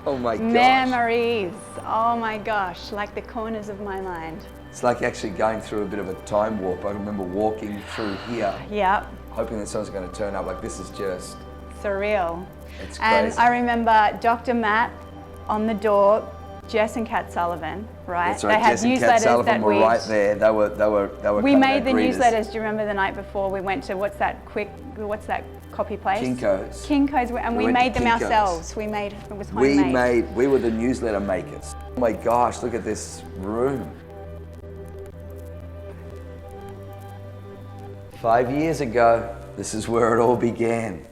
Oh my gosh. Memories. Oh my gosh, like the corners of my mind. It's like actually going through a bit of a time warp. I remember walking through here, Yep. hoping that someone's going to turn up. Like, this is just... Surreal. It's And crazy. I remember Dr. Matt on the door, Jess and Kat Sullivan, right? That's right. They had Jess and newsletters Kat Sullivan that were right there. They were. We kind of made our the greeters. newsletters. Do you remember the night before we went to what's that copy place? Kinko's. Kinko's, and we went to made them Kinko's. ourselves. We made it was homemade. We were the newsletter makers. Oh my gosh, look at this room. 5 years ago, this is where it all began.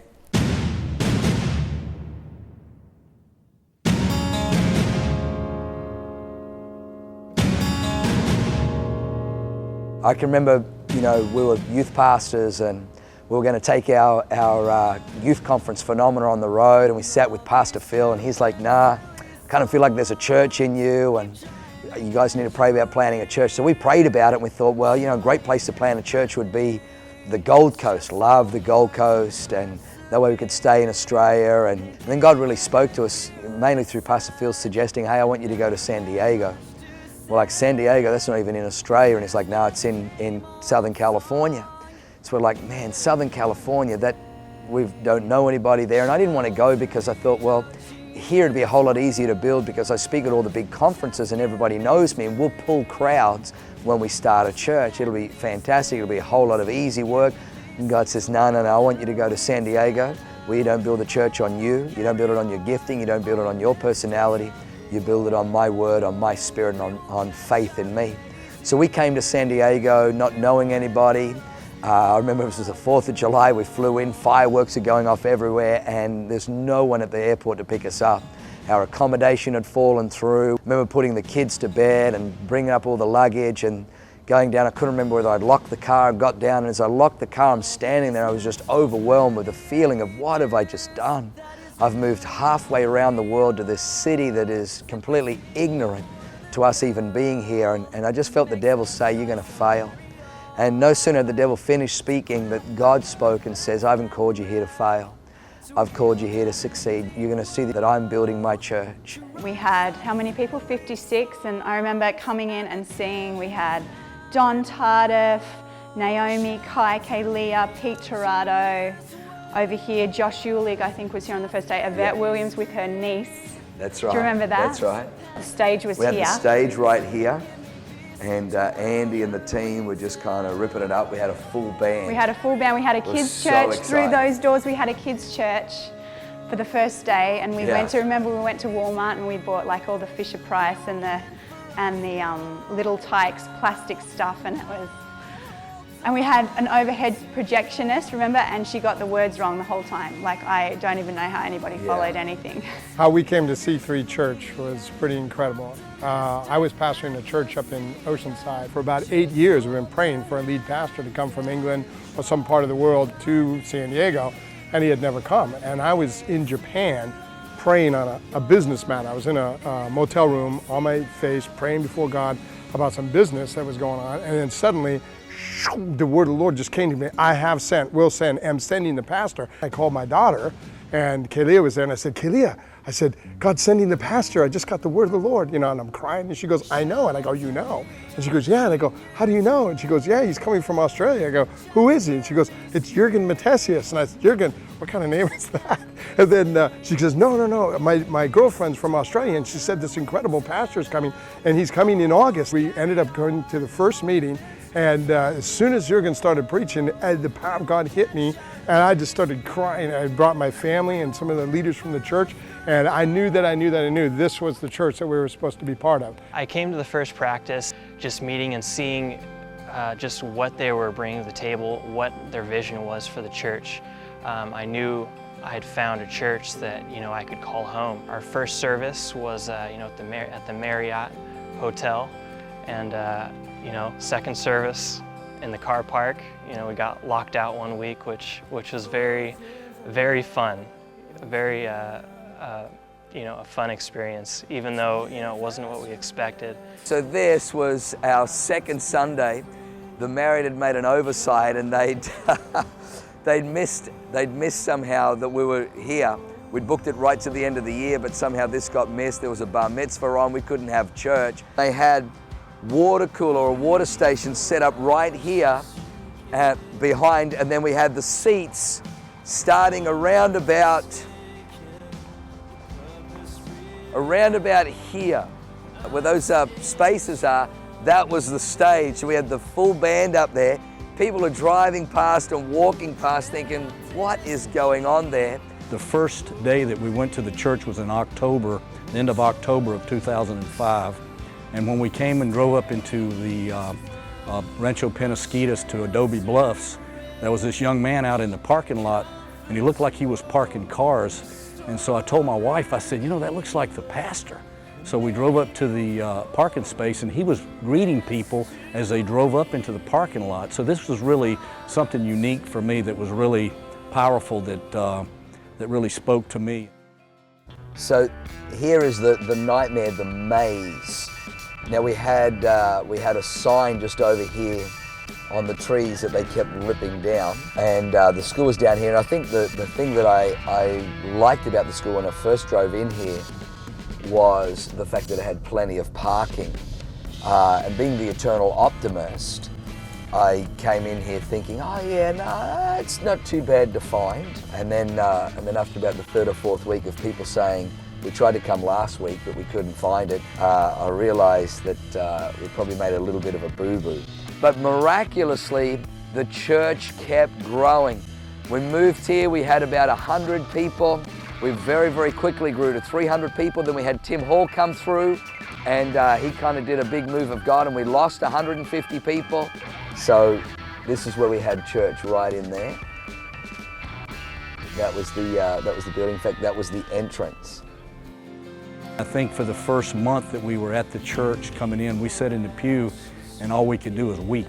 I can remember, we were youth pastors and we were going to take our youth conference Phenomena on the road, and we sat with Pastor Phil, and he's like, nah, I kind of feel like there's a church in you and you guys need to pray about planting a church. So we prayed about it and we thought, well, a great place to plant a church would be the Gold Coast. Love the Gold Coast, and that way we could stay in Australia. And then God really spoke to us, mainly through Pastor Phil suggesting, hey, I want you to go to San Diego. We're like, San Diego, that's not even in Australia. And he's like, no, it's in Southern California. So we're like, man, Southern California, we don't know anybody there. And I didn't want to go because I thought, well, here it'd be a whole lot easier to build because I speak at all the big conferences and everybody knows me, and we'll pull crowds when we start a church. It'll be fantastic. It'll be a whole lot of easy work. And God says, no, I want you to go to San Diego, where you don't build a church on you. You don't build it on your gifting. You don't build it on your personality. You build it on my word, on my spirit, and on faith in me. So we came to San Diego not knowing anybody. I remember this was the 4th of July, we flew in, fireworks are going off everywhere, and there's no one at the airport to pick us up. Our accommodation had fallen through. I remember putting the kids to bed and bringing up all the luggage and going down. I couldn't remember whether I'd locked the car, got down, and as I locked the car, I'm standing there, I was just overwhelmed with the feeling of what have I just done? I've moved halfway around the world to this city that is completely ignorant to us even being here, and I just felt the devil say, you're going to fail. And no sooner had the devil finished speaking that God spoke and says, I haven't called you here to fail. I've called you here to succeed. You're going to see that I'm building my church. We had, how many people? 56, and I remember coming in and seeing we had Don Tardif, Naomi, Kai, Kalia, Pete Torado. Over here, Josh Ulig, I think, was here on the first day. Yvette Williams with her niece. That's right. Do you remember that? That's right. The stage was here. We here. had the stage right here. And Andy and the team were just kind of ripping it up. We had a full band. We had a full band. We had a kids' church. Through those doors, we had a kids' church for the first day. And we went to Walmart and we bought like all the Fisher Price and the Little Tykes plastic stuff, and we had an overhead projectionist, remember? And she got the words wrong the whole time. Like, I don't even know how anybody followed anything. How we came to C3 Church was pretty incredible. I was pastoring a church up in Oceanside. For about 8 years, we've been praying for a lead pastor to come from England or some part of the world to San Diego, and he had never come. And I was in Japan praying on a business matter. I was in a motel room on my face, praying before God about some business that was going on, and then suddenly, the word of the Lord just came to me. I have sent, will send, am sending the pastor. I called my daughter, and Kalia was there, and I said, Kalia, I said, God's sending the pastor. I just got the word of the Lord, and I'm crying. And she goes, I know. And I go, you know? And she goes, yeah. And I go, how do you know? And she goes, yeah, he's coming from Australia. I go, who is he? And she goes, it's Jurgen Matthesius. And I said, Jurgen, what kind of name is that? And then she says, no. My girlfriend's from Australia, and she said this incredible pastor is coming, and he's coming in August. We ended up going to the first meeting. And as soon as Jurgen started preaching, the power of God hit me, and I just started crying. I brought my family and some of the leaders from the church, and I knew this was the church that we were supposed to be part of. I came to the first practice just meeting and seeing just what they were bringing to the table, what their vision was for the church. I knew I had found a church that I could call home. Our first service was at the Marriott Hotel, and second service in the car park. We got locked out one week, which was very, very fun, very a fun experience, even though it wasn't what we expected. So this was our second Sunday. The Marriott had made an oversight, and they'd missed somehow that we were here. We'd booked it right to the end of the year, but somehow this got missed. There was a bar mitzvah on, we couldn't have church. They had water cooler or water station set up right here behind, and then we had the seats starting around about here, where those spaces are. That was the stage. So we had the full band up there. People are driving past and walking past thinking, what is going on there? The first day that we went to the church was in October, the end of October of 2005. And when we came and drove up into the Rancho Penasquitas to Adobe Bluffs, there was this young man out in the parking lot, and he looked like he was parking cars. And so I told my wife, I said, you know, that looks like the pastor. So we drove up to the parking space, and he was greeting people as they drove up into the parking lot. So this was really something unique for me that was really powerful, that really spoke to me. So here is the nightmare, the maze. Now we had a sign just over here on the trees that they kept ripping down, and the school was down here. And I think the thing that I liked about the school when I first drove in here was the fact that it had plenty of parking. And being the eternal optimist, I came in here thinking, oh yeah, no, it's not too bad to find. And then after about the third or fourth week of people saying, we tried to come last week, but we couldn't find it, I realized that we probably made a little bit of a boo-boo. But miraculously, the church kept growing. We moved here, we had about 100 people. We very, very quickly grew to 300 people. Then we had Tim Hall come through, and he kind of did a big move of God, and we lost 150 people. So this is where we had church, right in there. That was the building. In fact, that was the entrance. I think for the first month that we were at the church coming in, we sat in the pew, and all we could do was weep,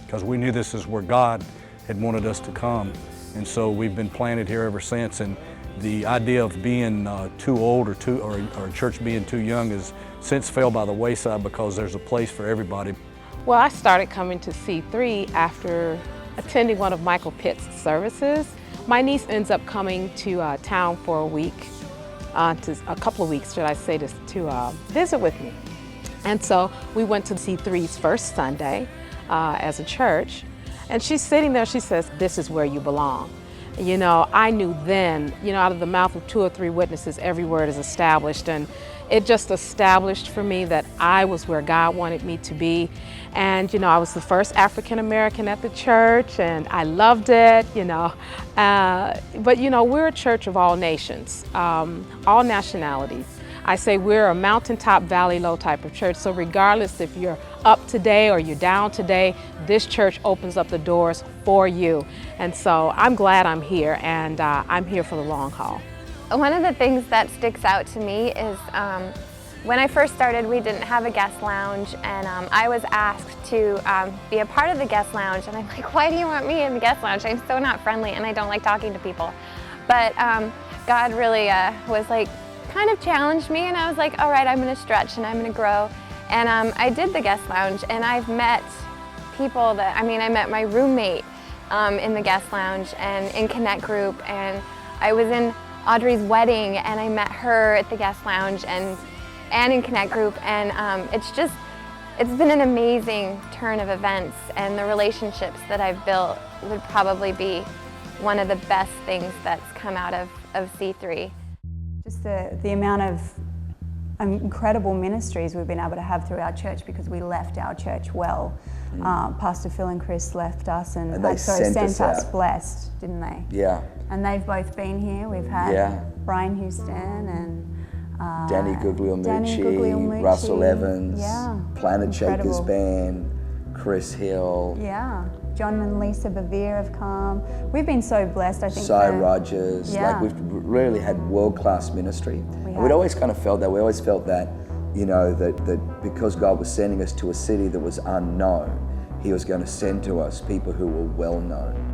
because we knew this is where God had wanted us to come. And so we've been planted here ever since. And the idea of being too old or church being too young has since fell by the wayside, because there's a place for everybody. Well, I started coming to C3 after attending one of Michael Pitt's services. My niece ends up coming to town for a week, a couple of weeks, should I say, to visit with me. And so we went to C3's first Sunday as a church, and she's sitting there, she says, this is where you belong. You know, I knew then, you know, out of the mouth of 2 or 3 witnesses, every word is established. And it just established for me that I was where God wanted me to be. And, you know, I was the first African American at the church, and I loved it, you know. But, you know, we're a church of all nations, all nationalities. I say we're a mountaintop, valley low type of church. So regardless if you're up today or you're down today, this church opens up the doors for you. And so I'm glad I'm here, and I'm here for the long haul. One of the things that sticks out to me is when I first started, we didn't have a guest lounge, and I was asked to be a part of the guest lounge, and I'm like, why do you want me in the guest lounge? I'm so not friendly, and I don't like talking to people. But God really was like, kind of challenged me, and I was like, all right, I'm going to stretch and I'm going to grow. And I did the guest lounge, and I've met people that, I met my roommate in the guest lounge and in Connect Group, and I was in Audrey's wedding, and I met her at the guest lounge and in Connect Group, and it's been an amazing turn of events, and the relationships that I've built would probably be one of the best things that's come out of C3. Just the amount of incredible ministries we've been able to have through our church, because we left our church well. Pastor Phil and Chris left us and they sent us blessed, didn't they? Yeah. And they've both been here. We've had Brian Houston and Danny Guglielmucci, Russell Evans, Planet Shakers Band, Chris Hill. Yeah. John and Lisa Bevere have come. We've been so blessed, I think. Cy Rogers. Like, we've really had world-class ministry. We'd always kind of felt that. We always felt that, you know, that because God was sending us to a city that was unknown, He was going to send to us people who were well-known.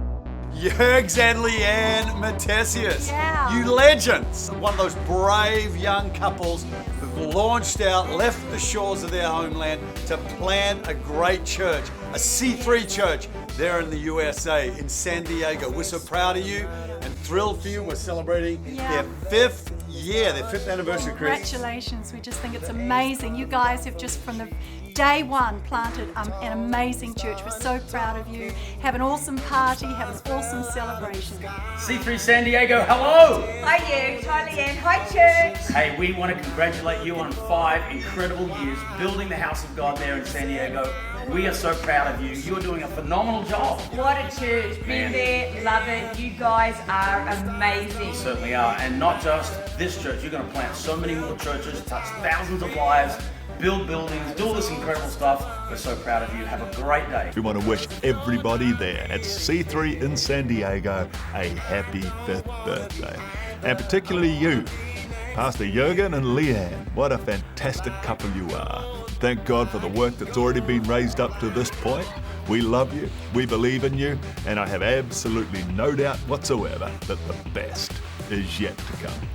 Jurgen and Leanne Matthesius, you legends. One of those brave young couples who've launched out, left the shores of their homeland to plant a great church, a C3 church there in the USA, in San Diego. We're so proud of you. And thrilled for you. We're celebrating their 5th year, their 5th anniversary, Chris. Congratulations. We just think it's amazing. You guys have just from the day one planted an amazing church. We're so proud of you. Have an awesome party, have an awesome celebration. C3 San Diego, hello! Hi you, hi Leanne, hi church! Hey, we want to congratulate you on 5 incredible years building the house of God there in San Diego. We are so proud of you. You're doing a phenomenal job. What a church. Been there, love it. You guys are amazing. You certainly are. And not just this church. You're going to plant so many more churches, touch thousands of lives, build buildings, do all this incredible stuff. We're so proud of you. Have a great day. We want to wish everybody there at C3 in San Diego a happy 5th birthday. And particularly you, Pastor Jurgen and Leanne. What a fantastic couple you are. Thank God for the work that's already been raised up to this point. We love you, we believe in you, and I have absolutely no doubt whatsoever that the best is yet to come.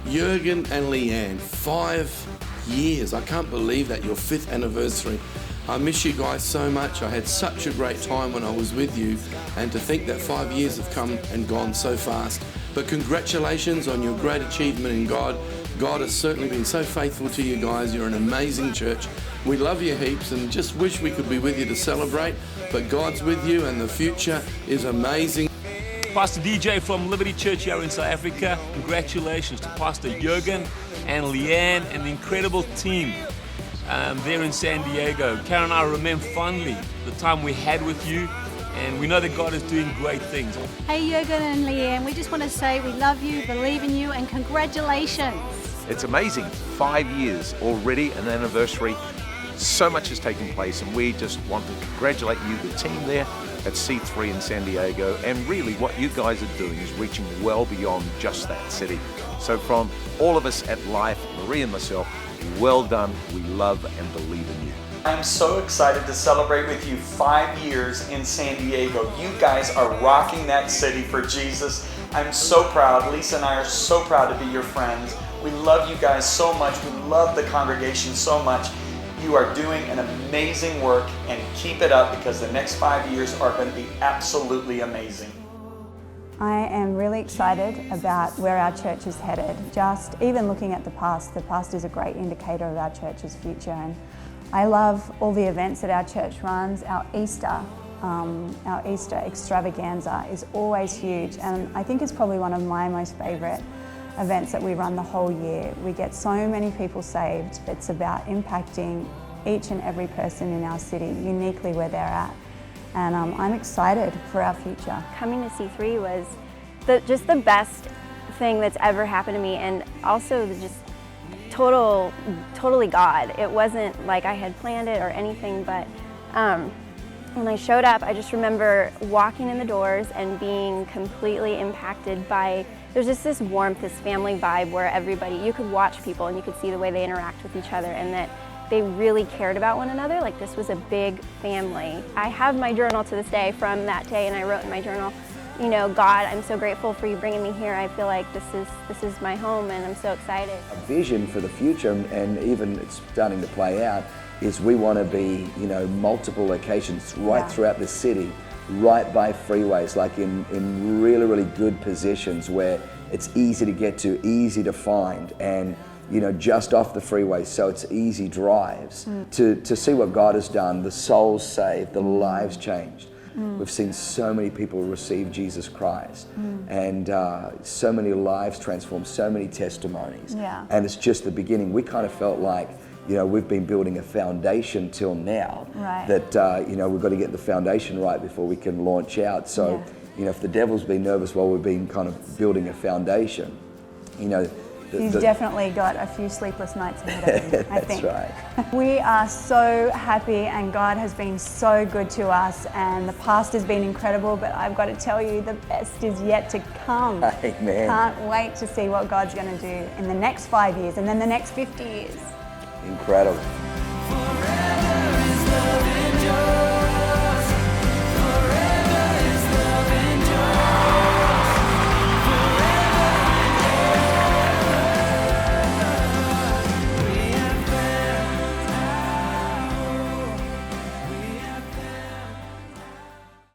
Jurgen and Leanne, 5 years. I can't believe that, your 5th anniversary. I miss you guys so much. I had such a great time when I was with you, and to think that 5 years have come and gone so fast. But congratulations on your great achievement in God. God has certainly been so faithful to you guys. You're an amazing church. We love you heaps and just wish we could be with you to celebrate, but God's with you and the future is amazing. Pastor.DJ from Liberty Church here in South Africa. Congratulations to Pastor Jurgen and Leanne and the incredible team there in San Diego. Karen and I remember fondly the time we had with you, and we know that God is doing great things. Hey Jurgen and Leanne, we just want to say we love you, believe in you, and congratulations. It's amazing, 5 years already, an anniversary. So much has taken place, and we just want to congratulate you, the team there at C3 in San Diego, and really what you guys are doing is reaching well beyond just that city. So from all of us at Life, Marie and myself, well done. We love and believe in you. I'm so excited to celebrate with you 5 years in San Diego. You guys are rocking that city for Jesus. I'm so proud. Lisa and I are so proud to be your friends. We love you guys so much. We love the congregation so much. You are doing an amazing work, and keep it up because the next 5 years are going to be absolutely amazing. I am really excited about where our church is headed. Just even looking at the past is a great indicator of our church's future. And I love all the events that our church runs. Our Easter extravaganza is always huge, and I think it's probably one of my most favourite events that we run the whole year. We get so many people saved. It's about impacting each and every person in our city, uniquely where they're at. And I'm excited for our future. Coming to C3 was just the best thing that's ever happened to me, and also just totally God. It wasn't like I had planned it or anything, but when I showed up, I just remember walking in the doors and being completely impacted by, there's just this warmth, this family vibe where everybody, you could watch people and you could see the way they interact with each other, and that they really cared about one another. Like, this was a big family. I have my journal to this day from that day, and I wrote in my journal, you know, God, I'm so grateful for you bringing me here. I feel like this is my home, and I'm so excited. A vision for the future, and even it's starting to play out, is we want to be, you know, multiple locations right throughout the city, right by freeways, like in really, really good positions where it's easy to get to, easy to find, and you know, just off the freeway, so it's easy drives. To see what God has done, the souls saved, the lives changed. We've seen so many people receive Jesus Christ, and so many lives transformed, so many testimonies. And it's just the beginning. We kind of felt like, you know, we've been building a foundation till now, that you know, we've got to get the foundation right before we can launch out. So, you know, if the devil's been nervous while we've been kind of building a foundation, you know, He's definitely got a few sleepless nights ahead of him, I think. That's right. We are so happy, and God has been so good to us, and the past has been incredible, but I've got to tell you, the best is yet to come. Amen. Can't wait to see what God's going to do in the next 5 years and then the next 50 years. Incredible.